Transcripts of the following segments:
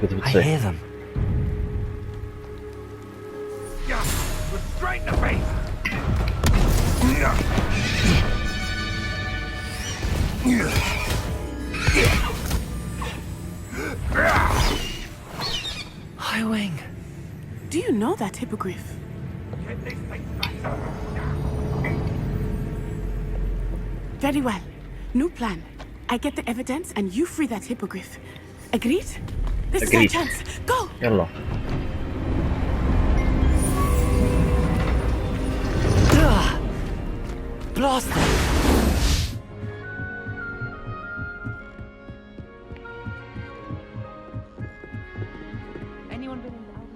كنت I بتصيح. hear them. Straight in the face. High Wing. Do you know that hippogriff? Very well. New plan. I get the evidence and you free that hippogriff. Agreed? This is our Agreed. chance. Go! يلا. Blast them. Anyone been in the house?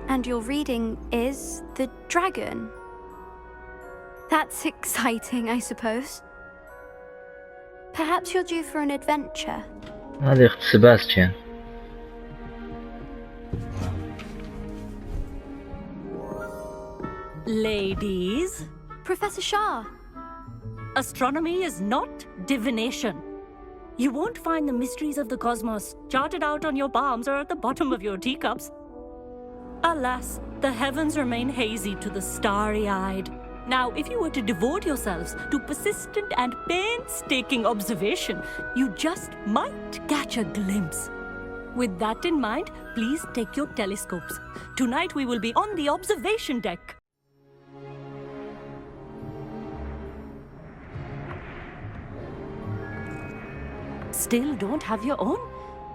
And your reading is the dragon. That's exciting, I suppose. Perhaps you're due for an adventure. هذه أخت سباستيان. Ladies, Professor Shah. astronomy is not divination. You won't find the mysteries of the cosmos charted out on your palms or at the bottom of your teacups. Alas, the heavens remain hazy to the starry-eyed. Now, if you were to devote yourselves to persistent and painstaking observation, you just might catch a glimpse. With that in mind, please take your telescopes. Tonight we will be on the observation deck. Still don't have your own?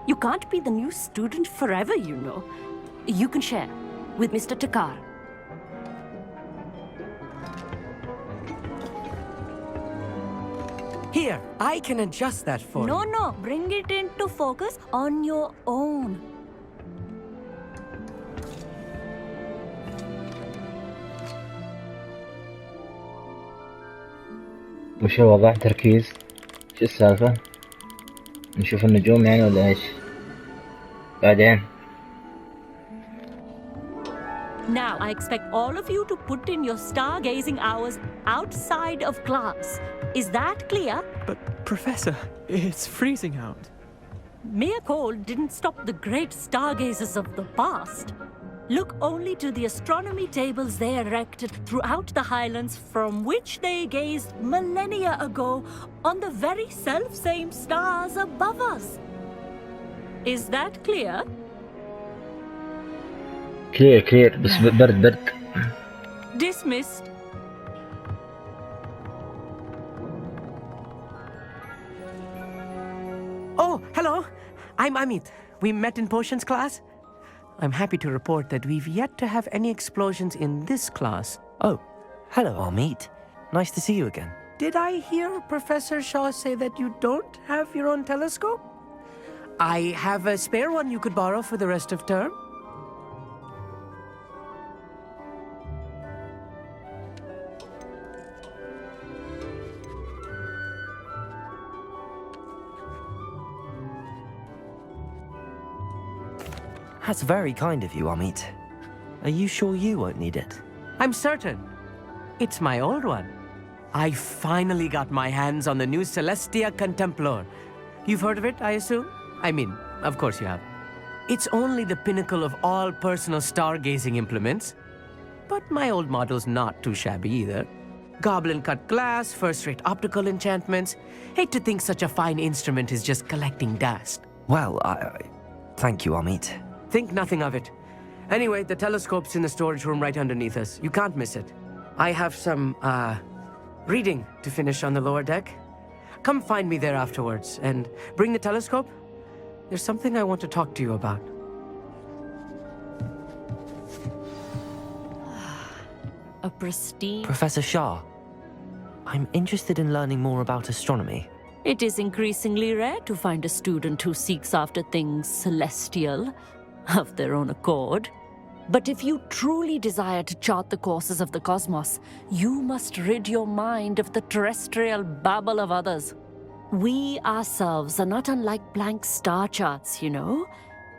You can't be the new student forever, you know. You can share with Mr. Takar. Here, I can adjust that for you. No, bring it into focus on your own. وش الوضع؟ تركيز. شو السالفة؟ نشوف النجوم يعني ولا ايش؟ بعدين. Now, I expect all of you to put in your stargazing hours outside of class. Is that clear? But, Professor, it's freezing out. Mere cold didn't stop the great stargazers of the past. Look only to the astronomy tables they erected throughout the highlands from which they gazed millennia ago on the very self-same stars above us. Is that clear? كلير بس برد. Dismissed. Oh, hello. I'm Amit. We met in potions class. I'm happy to report that we've yet to have any explosions in this class. Oh, hello, Amit. Nice to see you again. Did I hear Professor Shaw say that you don't have your own telescope? I have a spare one you could borrow for the rest of term. That's very kind of you, Amit. Are you sure you won't need it? I'm certain. It's my old one. I finally got my hands on the new Celestia Contemplor. You've heard of it, I assume? I mean, of course you have. It's only the pinnacle of all personal stargazing implements. But my old model's not too shabby either. Goblin-cut glass, first-rate optical enchantments. Hate to think such a fine instrument is just collecting dust. Well, thank you, Amit. Think nothing of it. Anyway, the telescope's in the storage room right underneath us. You can't miss it. I have some, reading to finish on the lower deck. Come find me there afterwards, and bring the telescope. There's something I want to talk to you about. A pristine... Professor Shah, I'm interested in learning more about astronomy. It is increasingly rare to find a student who seeks after things celestial of their own accord. But if you truly desire to chart the courses of the cosmos, you must rid your mind of the terrestrial babble of others. We ourselves are not unlike blank star charts, you know.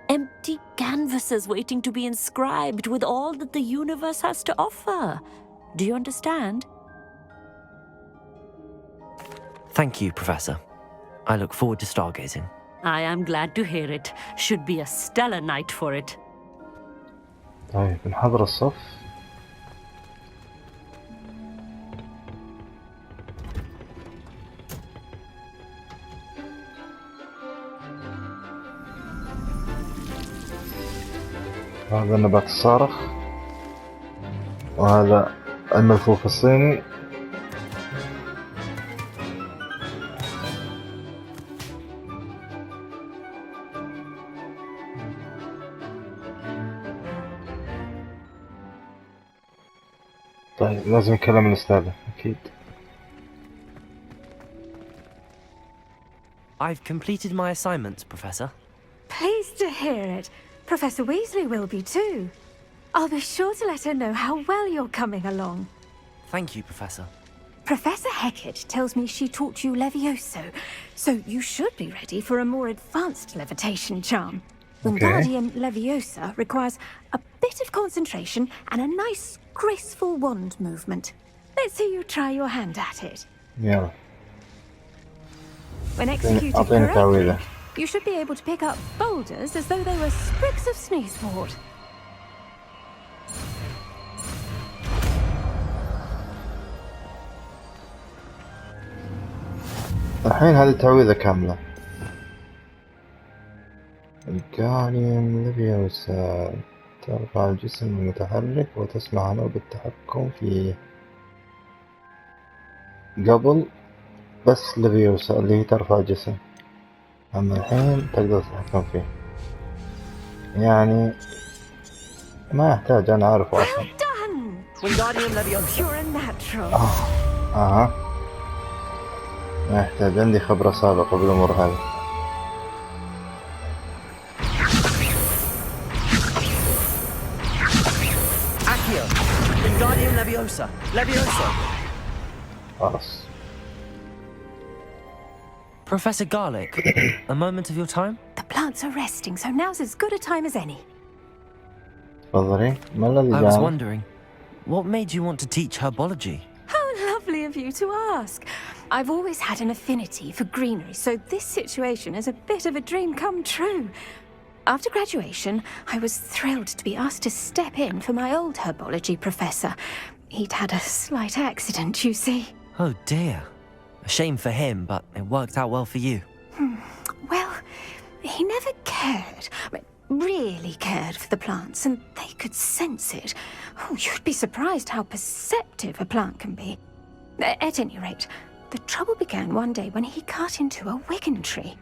Empty canvases waiting to be inscribed with all that the universe has to offer. Do you understand? Thank you, Professor. I look forward to stargazing. I am glad to hear it. Should be a stellar night for it. طيب نحضر الصف. هذا النبات الصارخ، وهذا الملفوف الصيني، طيب لازم نكلم الأستاذة أكيد. I've completed my assignments, Professor. Pleased to hear it. Professor Weasley will be too. I'll be sure to let her know how well you're coming along. Thank you, Professor. Professor Hecat tells me she taught you Levioso, so you should be ready for a more advanced levitation charm. Wingardium Leviosa requires a bit of concentration and a nice, graceful wand movement. Let's see you try your hand at it. يلا. When executed أعطيني correctly, تعويذة. you should be able to pick up boulders as though they were sprigs of sneezewort. الحين هذه تعويذة كاملة. الجاريوم ليفيوسا ترفع الجسم المتحرك وتسمح له بالتحكم فيه. قبل بس ليفيوسا اللي هي ترفع الجسم، أما الحين تقدر تتحكم فيه. يعني ما يحتاج، أنا أعرفه أصلا. Wingardium Leviosa. You're a natural. ما يحتاج، عندي خبرة سابقة بالأمور هذه. Accio. Wingardium Leviosa. Leviosa. خلاص. Professor Garlick, a moment of your time? The plants are resting, so now's as good a time as any. تفضلي. ما الذي I was جاء؟ wondering, what made you want to teach herbology? How lovely of you to ask. I've always had an affinity for greenery, so this situation is a bit of a dream come true. After graduation, I was thrilled to be asked to step in for my old herbology professor. He'd had a slight accident, you see. Oh dear. A shame for him, but it worked out well for you. Well, he never cared, really cared for the plants, and they could sense it. Oh, you'd be surprised how perceptive a plant can be. At any rate, the trouble began one day when he cut into a wigan tree.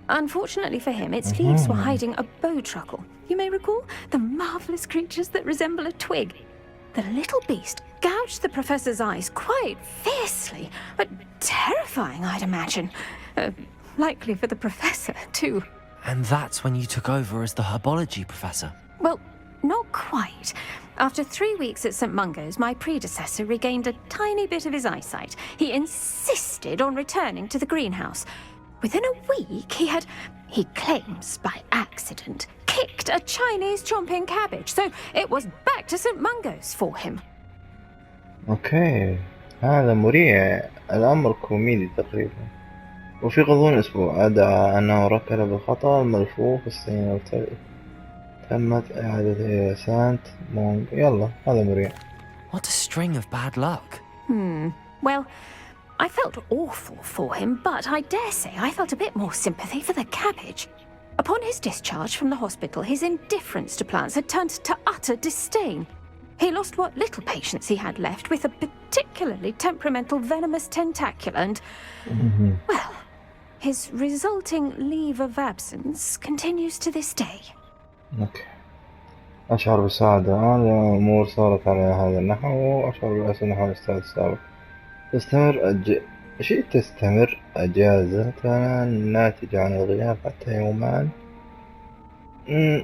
Unfortunately for him, its leaves were hiding a bowtruckle. You may recall the marvellous creatures that resemble a twig. The little beast gouged the professor's eyes quite fiercely, but terrifying, I'd imagine. Likely for the professor, too. And that's when you took over as the herbology professor? Well, not quite. After 3 weeks at St. Mungo's, my predecessor regained a tiny bit of his eyesight. He insisted on returning to the greenhouse. Within a week, he claims by accident, kicked a Chinese chomping cabbage, so it was back to St. Mungo's for him. اوكي، هذا مريع. الأمر كوميدي تقريبا. وفي غضون أسبوع أدعى أنه ركل بالخطأ الملفوف الصيني تمت إعادة سانت مونغ. يلا هذا مريع. What a string of bad luck. Well, I felt awful for him, but I dare say I felt a bit more sympathy for the cabbage. Upon his discharge from the hospital, his indifference to plants had turned to utter disdain. He lost what little patience he had left with a particularly temperamental venomous tentacula and, well, his resulting leave of absence continues to this day. اوكي. أشعر بالسعادة الآن لأن الأمور صارت على هذا النحو، وأشعر بالأسى نحو الأستاذ السابق. تستمر أجازتنا الناتجة عن الغياب حتى يومان.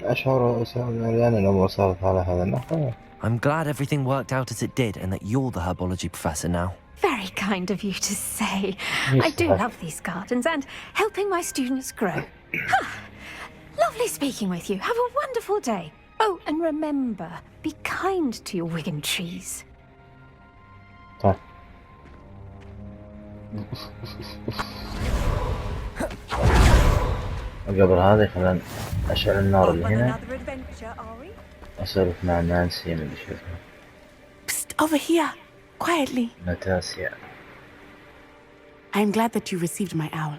أشعر لأن الأمور صارت على هذا النحو. I'm glad everything worked out as it did and that you're the herbology professor now. Very kind of you to say. Yes, I do sir. love these gardens and helping my students grow. Lovely speaking with you. Have a wonderful day. Oh, and remember, be kind to your Wigan trees. طيب. قبل هذا خلينا أشعل النار اللي هنا. أسولف مع نانسي من اللي شوفها. Psst, over here, quietly. ناتاسيا. I'm glad that you received my owl.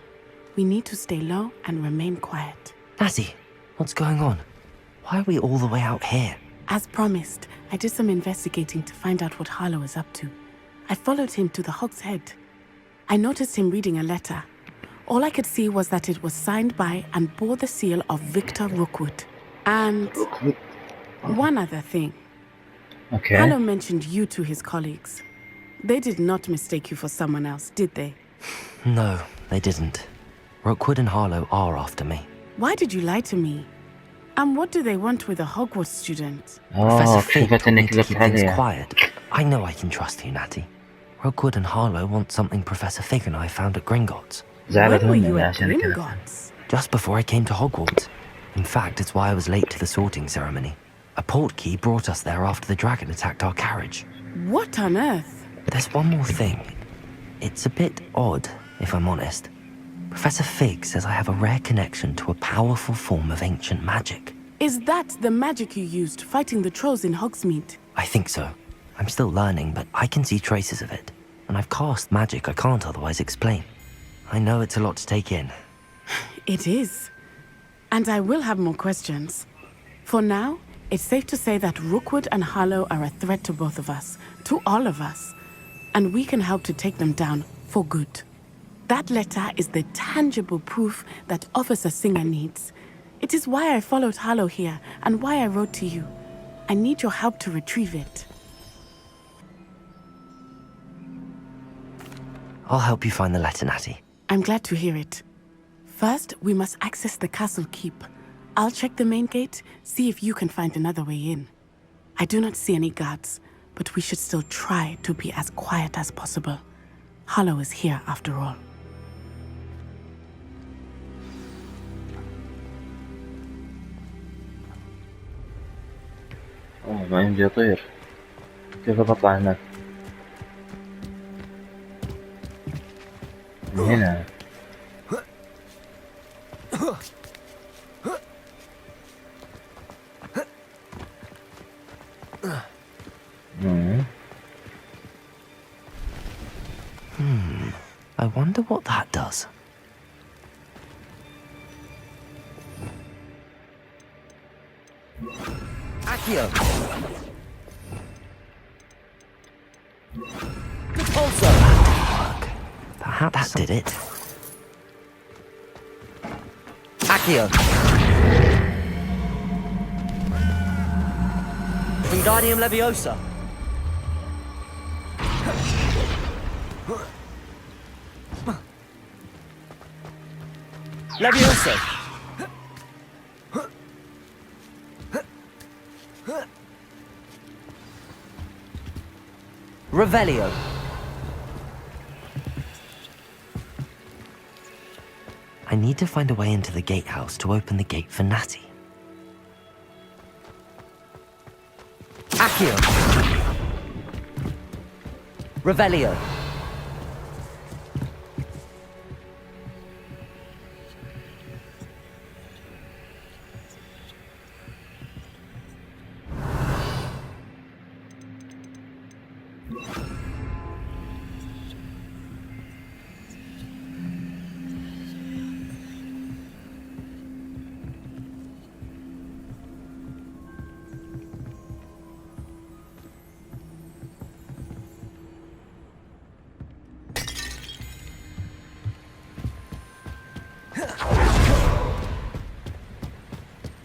We need to stay low and remain quiet. Natty, what's going on? Why are we all the way out here? As promised, I did some investigating to find out what Harlow is up to. I followed him to the Hog's Head. I noticed him reading a letter. All I could see was that it was signed by and bore the seal of Victor Rookwood. And one other thing. Okay. Harlow mentioned you to his colleagues. They did not mistake you for someone else, did they? No, they didn't. Rookwood and Harlow are after me. Why did you lie to me? And what do they want with a Hogwarts student? Professor Fig اكتشفت told me إنك to keep things لك quiet. I know I can trust you, Natty. Rookwood and Harlow want something Professor Fig and I found at Gringotts. زعلت When were you مني at عشان كذا. Gringotts? Just before I came to Hogwarts. In fact, it's why I was late to the sorting ceremony. A portkey brought us there after the dragon attacked our carriage. What on earth? There's one more thing. It's a bit odd, if I'm honest. Professor Fig says I have a rare connection to a powerful form of ancient magic. Is that the magic you used fighting the trolls in Hogsmeade? I think so. I'm still learning, but I can see traces of it. And I've cast magic I can't otherwise explain. I know it's a lot to take in. It is. And I will have more questions. For now, it's safe to say that Rookwood and Harlow are a threat to both of us, to all of us. And we can help to take them down for good. That letter is the tangible proof that Officer Singer needs. It is why I followed Harlow here and why I wrote to you. I need your help to retrieve it. I'll help you find the letter, Natty. I'm glad to hear it. First, we must access the castle keep. I'll check the main gate, see if you can find another way in. I do not see any guards, but we should still try to be as quiet as possible. Harlow is here after all. ما يمدي أطير. كيف بطلع هناك؟ من هنا. I wonder what that does. Accio! Repulsor! That did it. Accio! Wingardium Leviosa! Leviosa! Revelio! I need to find a way into the gatehouse to open the gate for Natty. Accio! Revelio!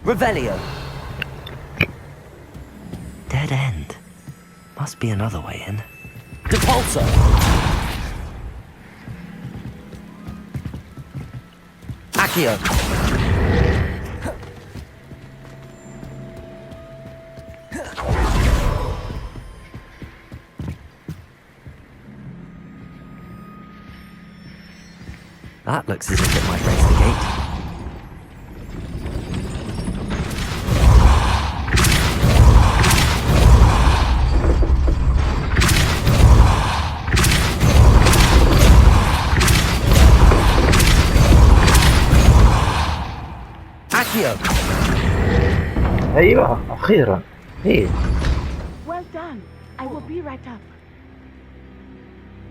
Revelio! Dead end. Must be another way in. Repulsor! Accio! That looks as if it might raise the gate. ايوه اخيرا. ايه Well done. I will be right up.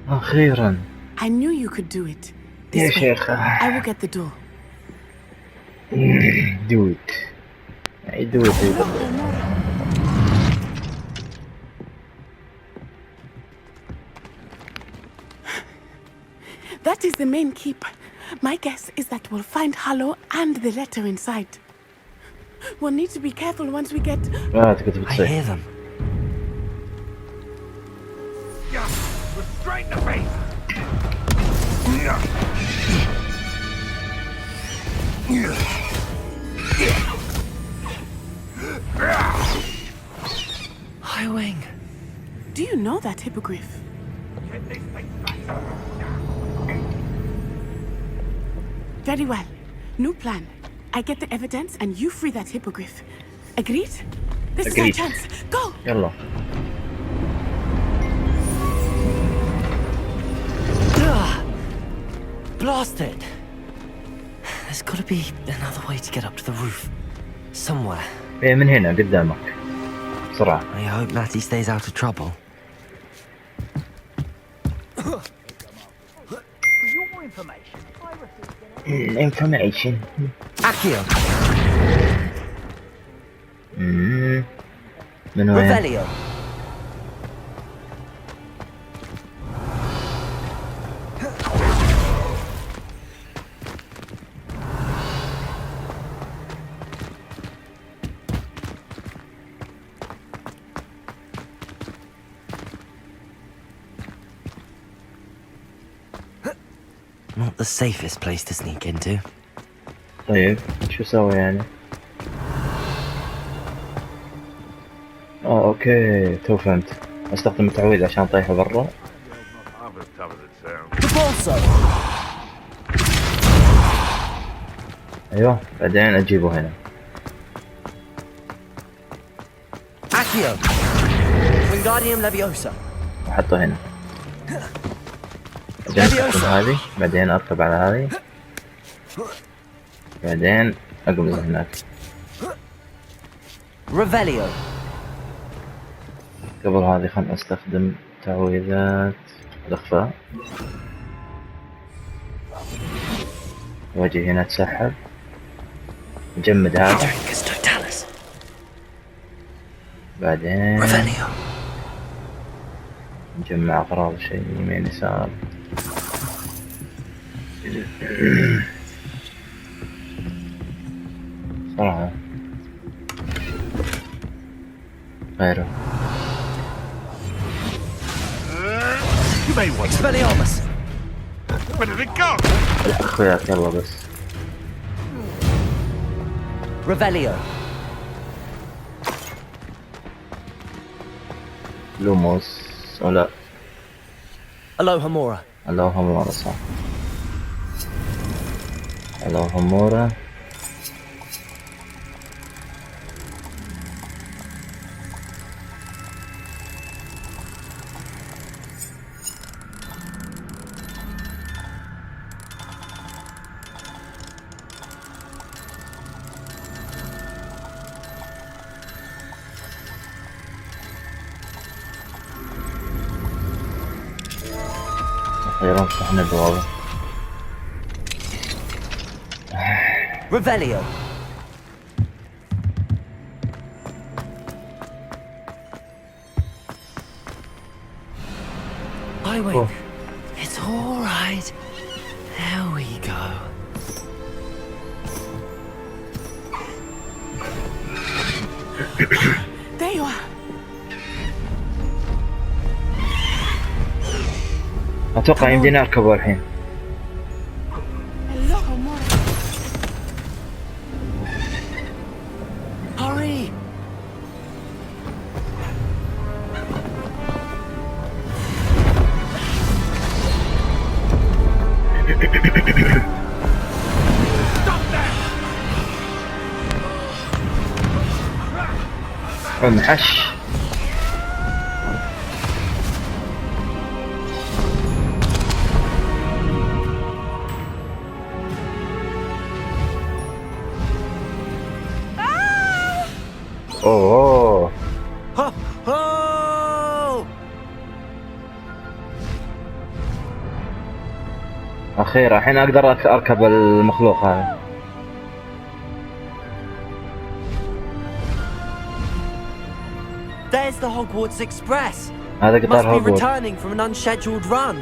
اخيرا I knew you could do it. يا This way. شيخة. I will get the door. do it. do it. That is the main keep. My guess is that we'll find Hallow and the letter inside. We'll need to be careful once we get... لا تقدر I بتصيح. hear them. Restrain the beast! High Wing. Do you know that hippogriff? Very well. New plan. I get the evidence and you free that hippogriff. Agreed? This is our Agreed. chance. Go! يلا. Blasted! There's got to be another way to get up to the roof. Somewhere. إيه من هنا قدامك. بسرعة. I hope Matty stays out of trouble. information. Accio. من وين؟ Revelio. Not the safest place to sneak into. طيب شو سوي يعني؟ اوكي تو فهمت. استخدم التعويذ عشان طيحه برا. ايوه بعدين اجيبه هنا. Accio. Wingardium Leviosa. احطه هنا. بعدين استخدم هذه، بعدين اركب على هذه، بعدين اقبض هناك. Revelio. قبل هذه خلنا استخدم تعويذات الاخفاء. واجي هنا اتسحب، نجمد هذا، بعدين Revelio. نجمع اغراض شيء يمين يسار. صراحة غيره. You may want Expelliarmus. Where did it go? الاخفيات يلا بس. Revelio. لوموس ولا Alohomora. الوهمورا صح. الوهمورا. أخيرا فتحنا البوابة. Revelio. I wait. Oh. It's all right. There we go. There you are. أتوقع يمدينا أركبه الحين. Alohomora. Hurry! انحش. اوه Ho ho! اخيرا الحين اقدر اركب المخلوق هذا. There's the Hogwarts Express. هذا Must قطار be هوجورتس. returning from an unscheduled run.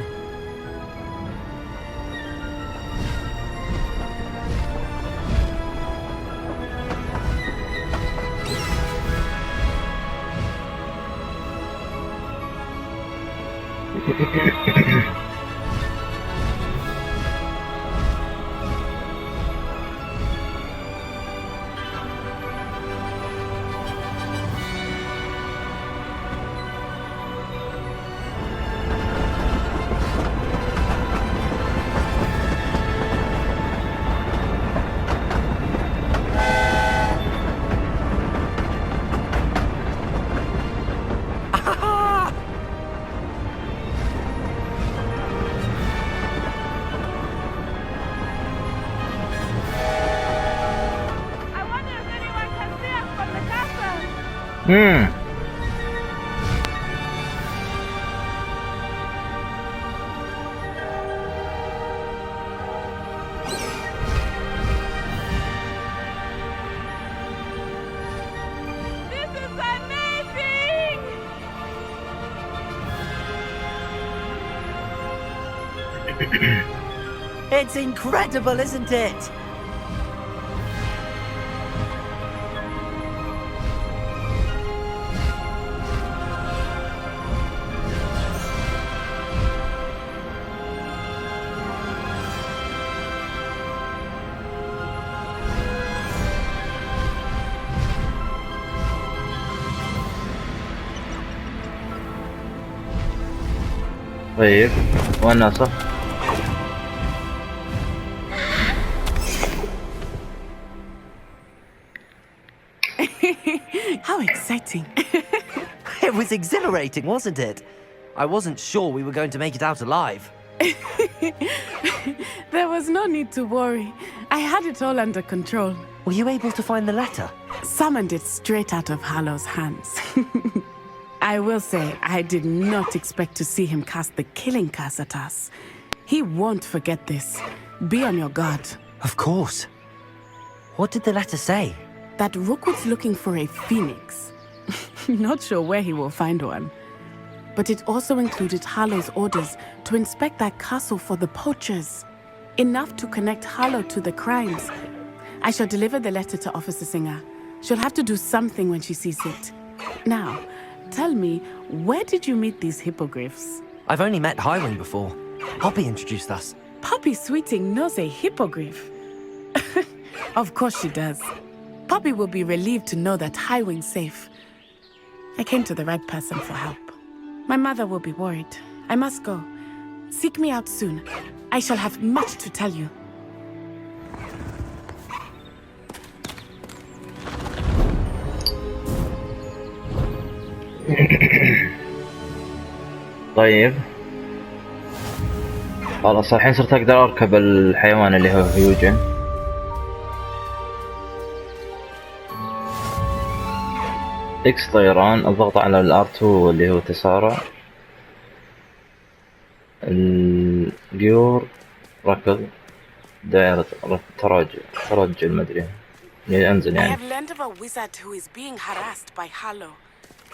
It's incredible, isn't it? طيب وناسة. How exciting. It was exhilarating, wasn't it? I wasn't sure we were going to make it out alive. There was no need to worry. I had it all under control. Were you able to find the letter? Summoned it straight out of Hallow's hands. I will say, I did not expect to see him cast the killing curse at us. He won't forget this. Be on your guard. Of course. What did the letter say? That Rookwood's looking for a phoenix. Not sure where he will find one. But it also included Harlow's orders to inspect that castle for the poachers. Enough to connect Harlow to the crimes. I shall deliver the letter to Officer Singer. She'll have to do something when she sees it. Now, tell me, where did you meet these hippogriffs? I've only met Highwing before. Poppy introduced us. Poppy Sweeting knows a hippogriff. Of course she does. Poppy will be relieved to know that Highwing's safe. I came to the right person for help. My mother will be worried. I must go. Seek me out soon. I shall have much to tell you. طيب خلاص الحين صرت اقدر اركب الحيوان اللي هو هيوجن. اكس طيران، الضغط على الار2 اللي هو تسارع، الجيور ركض، دائرة ترجل مدري انزل I يعني. have learned of a wizard who is being harassed by Harlow.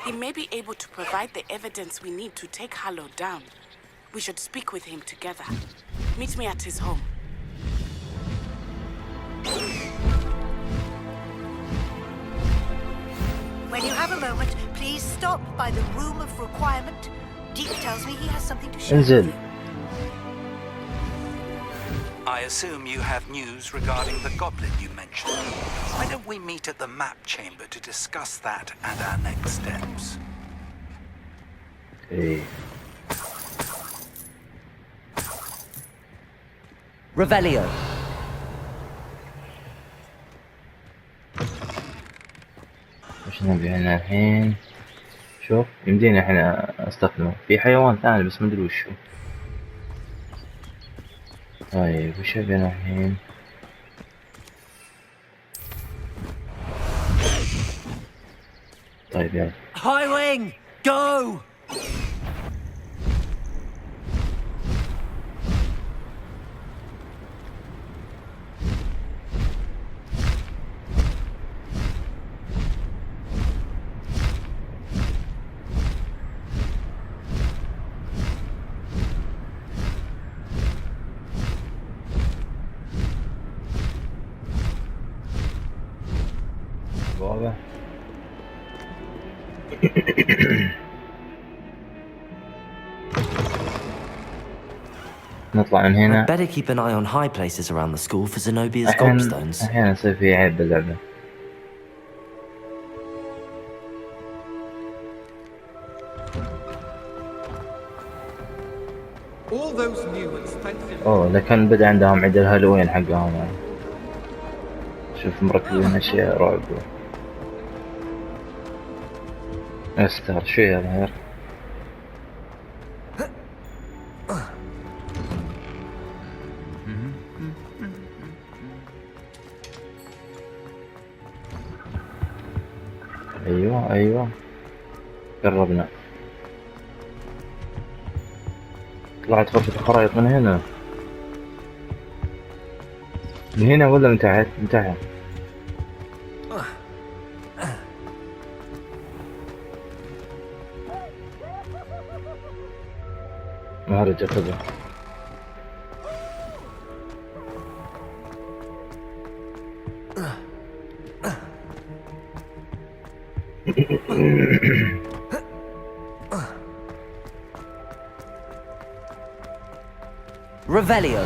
He may be able to provide the evidence we need to take Harlow down. We should speak with him together. Meet me at his home. When you have a moment, please stop by the room of requirement. Deek tells me he has something to share. انزل. I assume you have news regarding the goblin you mentioned. Why don't we meet at the map chamber to discuss that and our next steps? Okay. Revelio. وش نبي هنا الحين؟ شوف يمديني الحين استخدمه في حيوان ثاني بس مدري وشو. طيب وش ابي انا الحين؟ طيب يلا. High wing, go! واضح. نطلع من هنا. I'd better keep an eye on high places around the school for Zenobia's أحيانا gobstones. أحيانا يصير في عيب باللعبة. اوه ده كان بدأ عندهم عيد الهالوين حقهم يعني. شوف مركزين اشياء رعب. استغرب شو يا ظهير. ايوه ايوه قربنا. طلعت غرفة الخرائط من هنا. من هنا ولا من تحت؟ من تحت. مهرجة كذا. Revelio.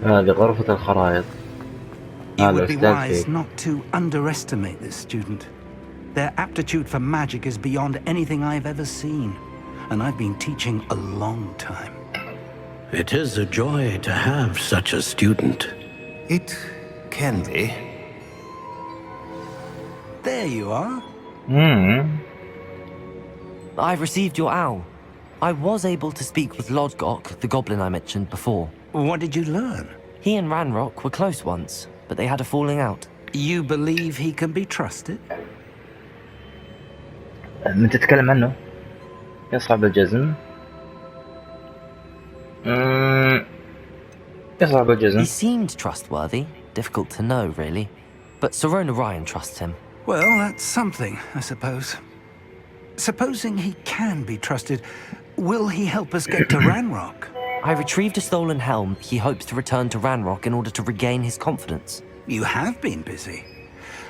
هذه غرفة الخرائط. You هذا would be أستاذ wise فيه. not to underestimate this student. Their aptitude for magic is beyond anything I've ever seen, and I've been teaching a long time. It is a joy to have such a student. It can be. There you are. I've received your owl. I was able to speak with Lodgok, the goblin I mentioned before. What did you learn? He and Ranrock were close once, but they had a falling out. You believe he can be trusted? من تتكلم عنه يصعب الجزم. يصعب الجزم. He seemed trustworthy. Difficult to know, really. But Sirona Ryan trusts him. Well, that's something, I suppose. Supposing he can be trusted, will he help us get to Ranrock? I retrieved a stolen helm. He hopes to return to Ranrock in order to regain his confidence. You have been busy.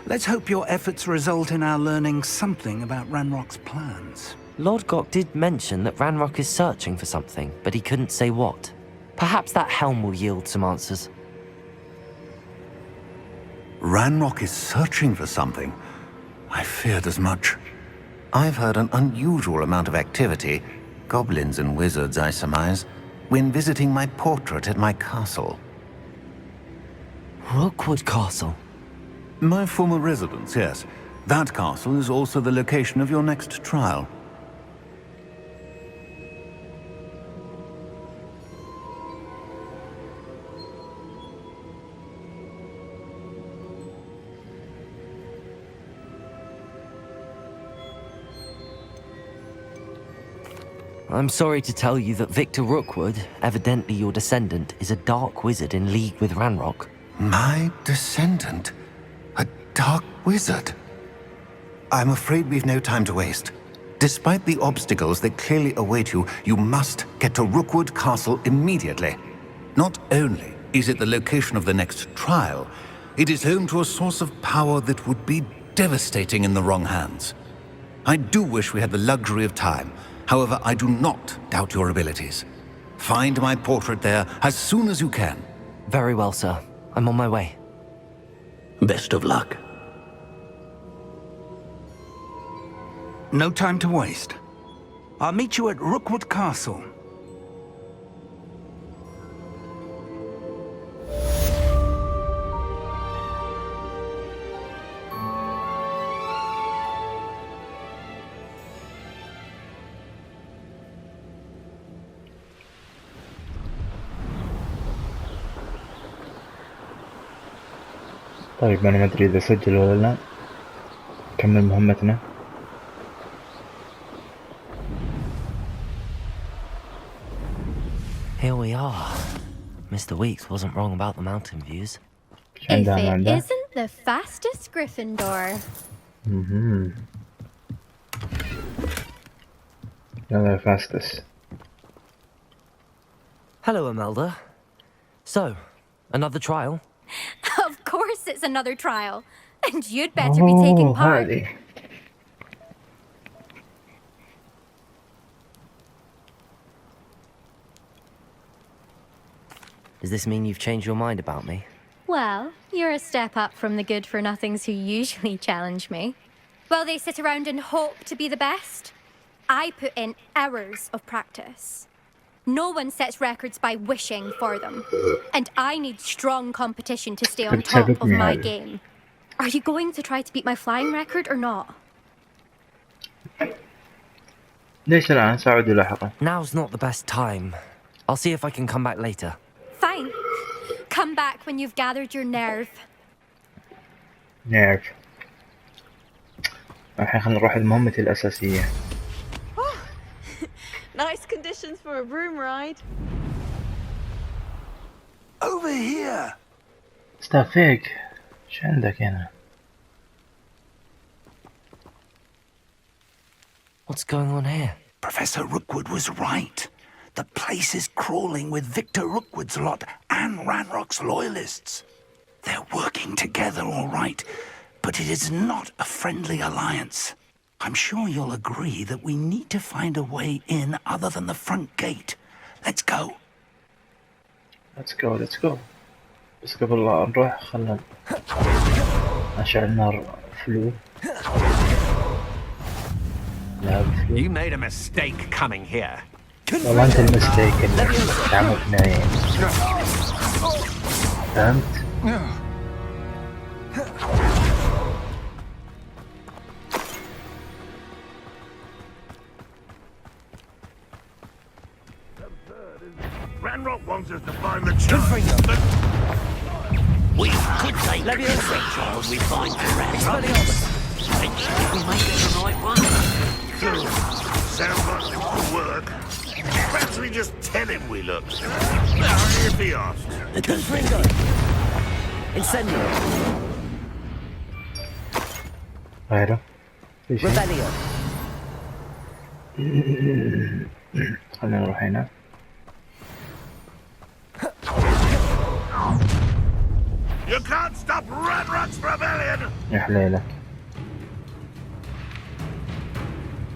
Let's hope your efforts result in our learning something about Ranrock's plans. Lodgok did mention that Ranrock is searching for something, but he couldn't say what. Perhaps that helm will yield some answers. Ranrock is searching for something? I feared as much. I've heard an unusual amount of activity, goblins and wizards, I surmise, when visiting my portrait at my castle. Rookwood Castle? My former residence, yes. That castle is also the location of your next trial. I'm sorry to tell you that Victor Rookwood, evidently your descendant, is a dark wizard in league with Ranrock. My descendant? A dark wizard? I'm afraid we've no time to waste. Despite the obstacles that clearly await you, you must get to Rookwood Castle immediately. Not only is it the location of the next trial, it is home to a source of power that would be devastating in the wrong hands. I do wish we had the luxury of time. However, I do not doubt your abilities. Find my portrait there as soon as you can. Very well, sir. I'm on my way. Best of luck. No time to waste. I'll meet you at Rookwood Castle. طيب أنا ما أدري إذا سجل ولا لا. كمل مهمتنا. Here we are. Mr. Weeks wasn't wrong about the mountain views. If it isn't the fastest Gryffindor. يلا fastest. Hello, Imelda. So, another trial? Of course it's another trial. And you'd better be taking part. هذه. Does this mean you've changed your mind about me? Well, you're a step up from the good-for-nothings who usually challenge me. Well, they sit around and hope to be the best. I put in hours of practice. No one sets records by wishing for them. And I need strong competition to stay on top of my game. Are you going to try to beat my flying record or not? ليش الآن؟ سأعود لاحقا. Now's not the best time. I'll see if I can come back later. Fine. Come back when you've gathered your nerve. نعرف. الحين خلينا نروح لمهمتي الأساسية. Nice conditions for a broom ride. Over here. استافيق. ايش عندك هنا؟ What's going on here? Professor Rookwood was right. The place is crawling with Victor Rookwood's lot and Ranrock's loyalists. They're working together all right, but it is not a friendly alliance. I'm sure you'll agree that we need to find a way in other than the front gate. Let's go. Let's go. بس قبل لا نروح خلنا نشعل نار فلو. You made a mistake coming here. والله أنت المستيك إنك تعمل نايم. فهمت؟ Ranrock wants us to find the child. We could take the child we find for Ranrock. Eventually we may get the right one. Sounds like it will work. Perhaps we just tell him we look. If he asks. Confringo! Incendio! غيره. Rebellion! خلينا نروح هنا. You can't stop Ranrock's rebellion! يا حليلة.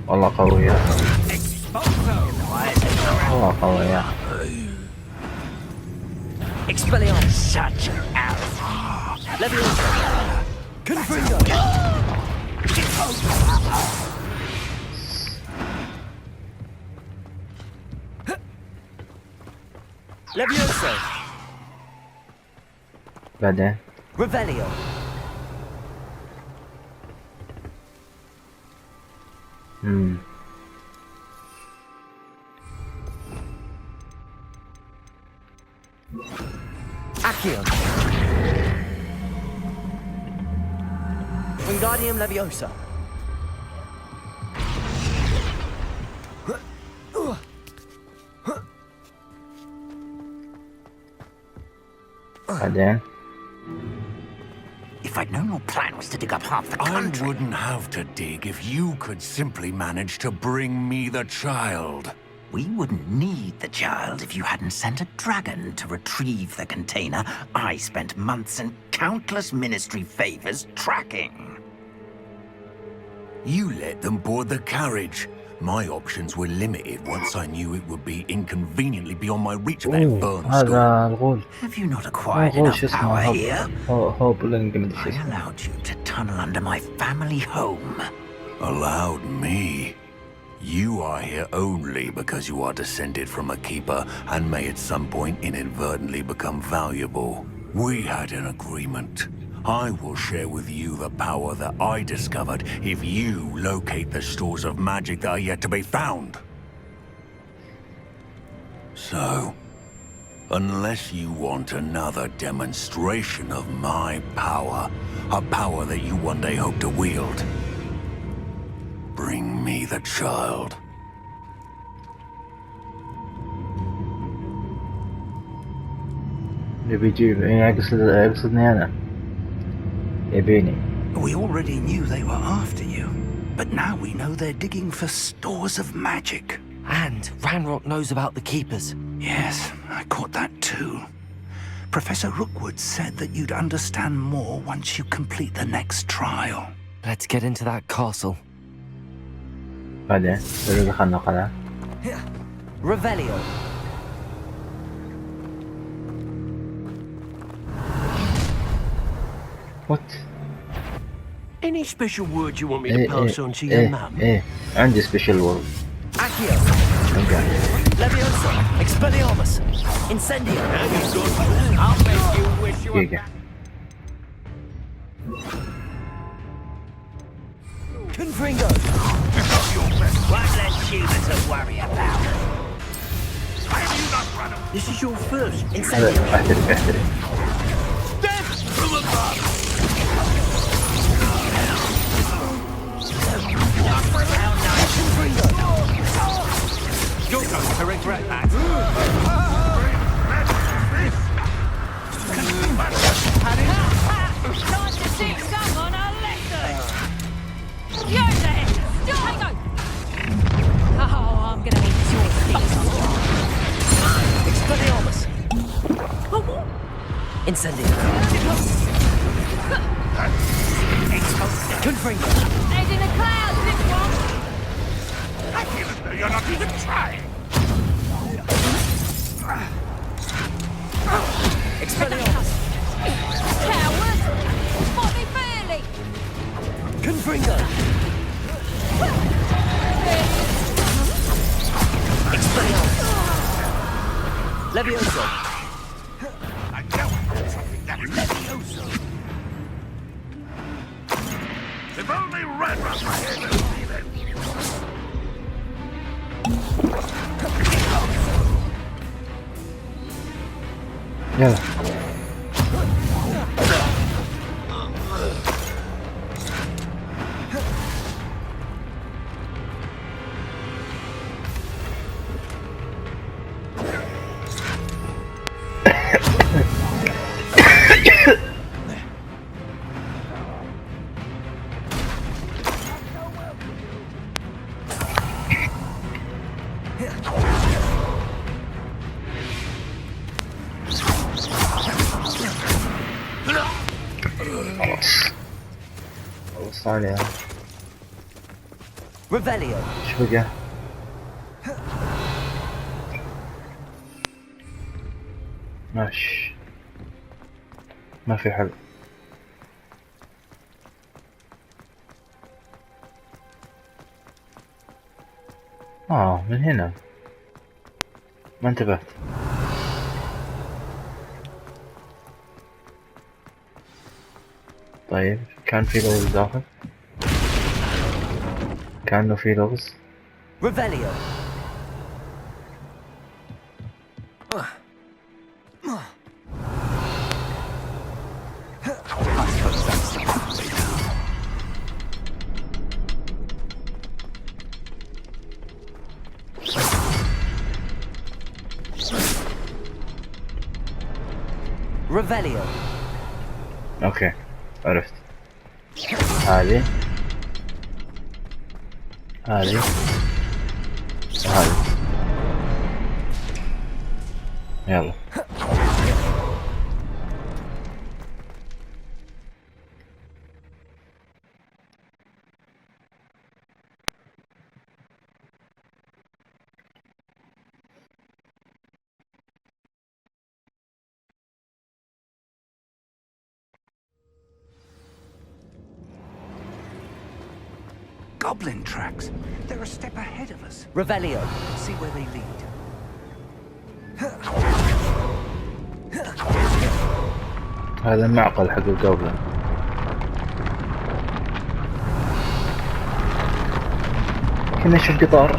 والله قوية. والله قوية. Expelliarmus! Such an arrow. Leviosa! Confringo! Leviosa! بعدين. Revelio! Accio! Wingardium Leviosa! If I I'd known your plan was to dig up half the country. I wouldn't have to dig if you could simply manage to bring me the child. We wouldn't need the child if you hadn't sent a dragon to retrieve the container I spent months and countless ministry favors tracking. You let them board the carriage. My options were limited once I knew it would be inconveniently beyond my reach of that burn هذا الغول. Have you not acquired enough power here? I allowed you to tunnel under my family home. Allowed me? You are here only because you are descended from a keeper and may at some point inadvertently become valuable. We had an agreement. I will share with you the power that I discovered if you locate the stores of magic that are yet to be found. So, unless you want another demonstration of my power, a power that you one day hope to wield, bring me the child. يقصدني أنا. يبيني. We already knew they were after you, but now we know they're digging for stores of magic. And Ranrock knows about the Keepers. Yes, I caught that too. Professor Rookwood said that you'd understand more once you complete the next trial. Let's get into that castle. بعدين دخلنا قلعة. Revelio. What? Any special words you want me to pass on to your mum? عندي special word. Accio. Leviosa. Expelliarmus. Incendio. I'll make you wish you were... Confringo. One less human to worry about. This is your first. Incendio. Death from above! You're going to regret that. Time to teach someone a lesson! You're there! Hang on! Oh, I'm gonna enjoy this. Expelliarmus. Incendio. Confringo. Head in the clouds, this one! I feel as though you're not even trying. Expelliarmus. Coward! What me fairly? Confringo. Expelliarmus. Leviosa. I know I got something that is Leviosa. If only Red was my head would feel it. يلا. خلاص عليها. Revelio. ايش بقى؟ ماشي. ما في حل. من هنا. ما انتبهت. طيب كان في لغز داخل. كان في لغز. Revelio. Revelio. اوكي عرفت. هذه وهذه. يلا Goblin tracks. They're a step ahead of us. Revelio. See where they lead. هذا المعقل حق الجوبلن. كنا نشوف قطار.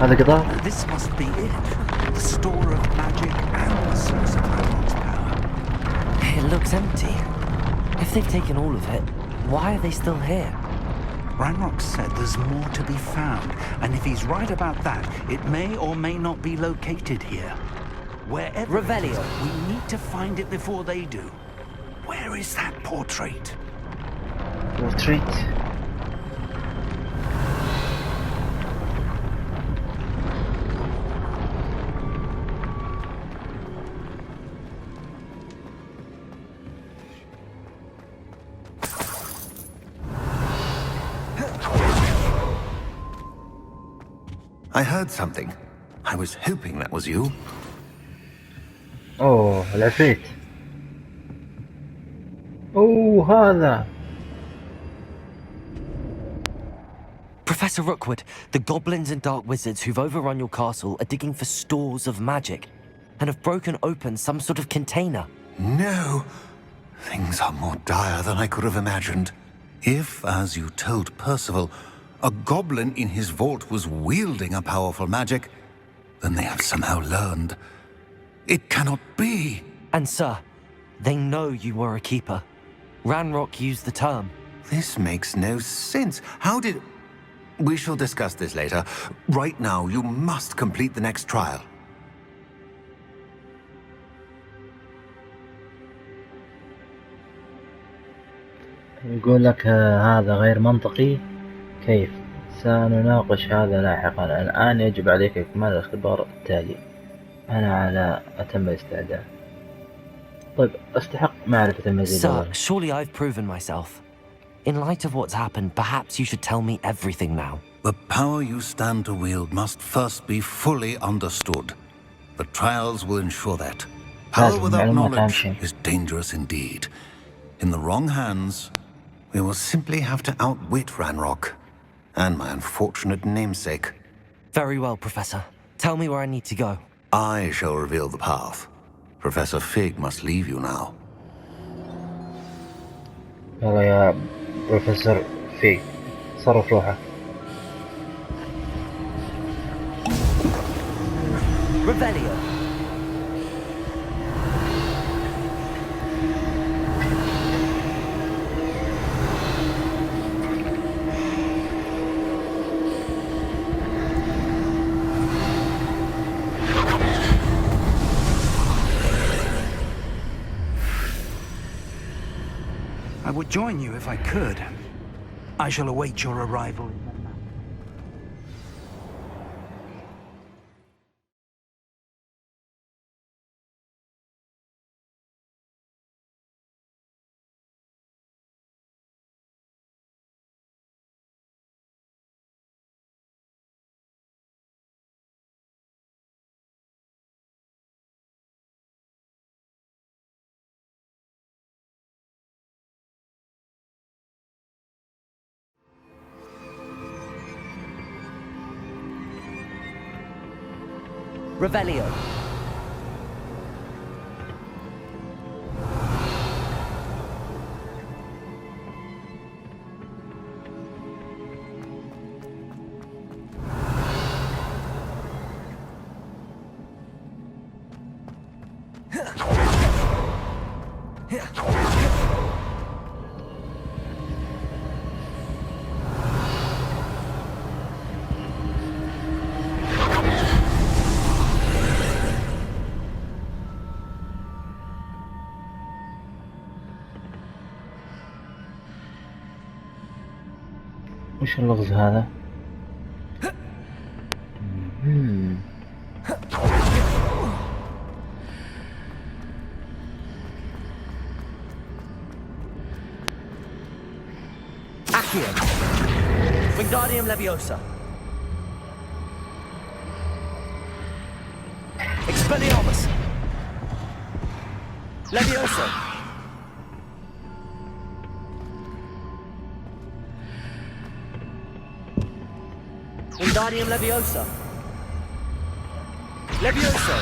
هذا قطار. This must be it. The store of magic and the source of Ranrock's power. It looks empty. If they've taken all of it, why are they still here? Ranrock said there's more to be found, and if he's right about that, it may or may not be located here. Wherever Revelio. it is, we need to find it before they do. Where is that portrait? Portrait. I heard something. I was hoping that was you. اوه العفريت. اوه هذا. Professor Rookwood, the goblins and dark wizards who've overrun your castle are digging for stores of magic and have broken open some sort of container. No. Things are more dire than I could have imagined. If, as you told Percival, a goblin in his vault was wielding a powerful magic, then they have somehow learned. It cannot be. And sir, they know you were a keeper. Ranrock used the term. This makes no sense. How did... We shall discuss this later. Right now, you must complete the next trial. يقول لك هذا غير منطقي. كيف؟ سنناقش هذا لاحقا. الآن يجب عليك إكمال الاختبار التالي. أنا على أتم الاستعداد. طيب أستحق معرفة المزيد. Sir, surely I've proven myself. In light of what's happened, perhaps you should tell me everything now. The power you stand to wield must first be fully understood. The trials will ensure that. Power without knowledge is dangerous indeed. In the wrong hands, we will simply have to outwit Ranrock and my unfortunate namesake. Very well, Professor. Tell me where I need to go. I shall reveal the path. Professor Fig must leave you now. يلا يا بروفيسور فيك صرف روحك. Revelio. I would join you if I could. I shall await your arrival. Revelio. وش اللغز هذا؟ Accio. Wingardium Leviosa. Expelliarmus. Leviosa. Wingardium Leviosa. Leviosa.